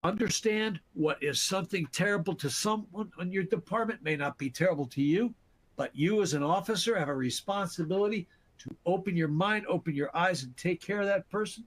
Understand what is something terrible to someone in your department may not be terrible to you, but you as an officer have a responsibility to open your mind, open your eyes, and take care of that person.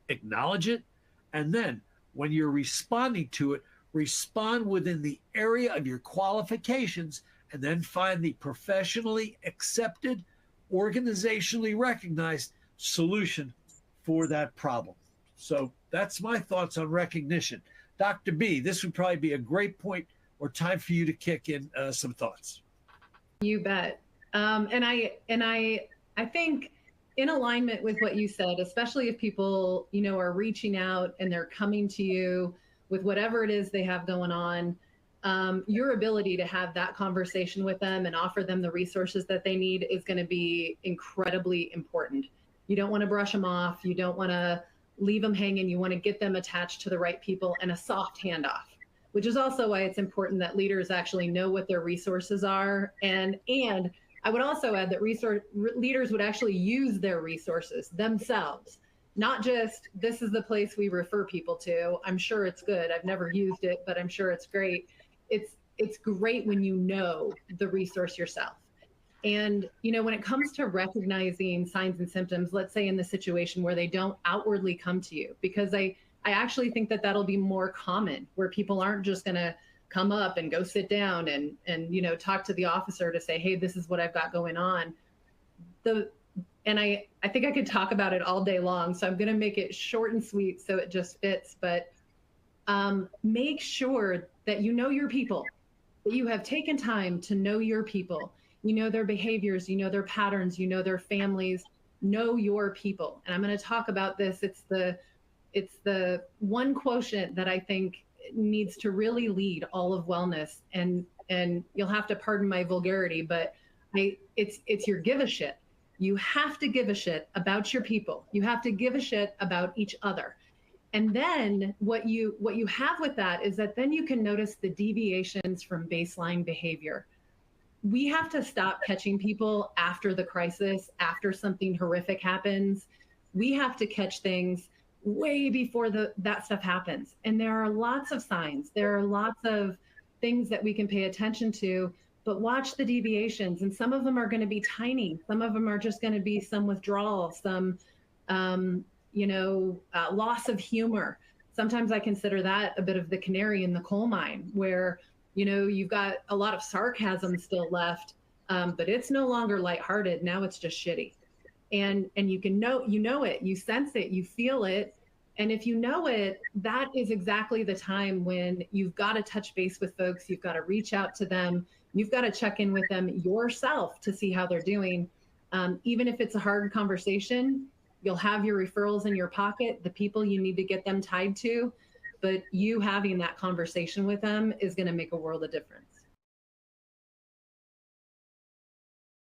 Acknowledge it. And then when you're responding to it, respond within the area of your qualifications, and then find the professionally accepted, organizationally recognized solution for that problem. So that's my thoughts on recognition. Dr. B, this would probably be a great point or time for you to kick in some thoughts. You bet. I think in alignment with what you said, especially if people, are reaching out and they're coming to you with whatever it is they have going on, your ability to have that conversation with them and offer them the resources that they need is going to be incredibly important. You don't want to brush them off. You don't want to leave them hanging. You want to get them attached to the right people, and a soft handoff, which is also why it's important that leaders actually know what their resources are. And I would also add that leaders would actually use their resources themselves, not just, this is the place we refer people to. I'm sure it's good. I've never used it, but I'm sure it's great. It's great when you know the resource yourself. And, when it comes to recognizing signs and symptoms, let's say in the situation where they don't outwardly come to you, because I actually think that that'll be more common, where people aren't just going to come up and go sit down and talk to the officer to say, hey, this is what I've got going on. And I think I could talk about it all day long, so I'm going to make it short and sweet so it just fits. But make sure that you know your people, that you have taken time to know your people. You know their behaviors, you know their patterns, you know their families, know your people. And I'm going to talk about this. It's the one quotient that I think needs to really lead all of wellness. And you'll have to pardon my vulgarity, but it's your give a shit. You have to give a shit about your people. You have to give a shit about each other. And then what you have with that is that then you can notice the deviations from baseline behavior. We have to stop catching people after the crisis, after something horrific happens. We have to catch things way before that stuff happens. And there are lots of signs. There are lots of things that we can pay attention to, but watch the deviations. And some of them are going to be tiny. Some of them are just going to be some withdrawal, some, loss of humor. Sometimes I consider that a bit of the canary in the coal mine, where you've got a lot of sarcasm still left, but it's no longer lighthearted. Now it's just shitty. And you know it, you sense it, you feel it. And if you know it, that is exactly the time when you've got to touch base with folks. You've got to reach out to them. You've got to check in with them yourself to see how they're doing. Even if it's a hard conversation, you'll have your referrals in your pocket, the people you need to get them tied to. But you having that conversation with them is going to make a world of difference.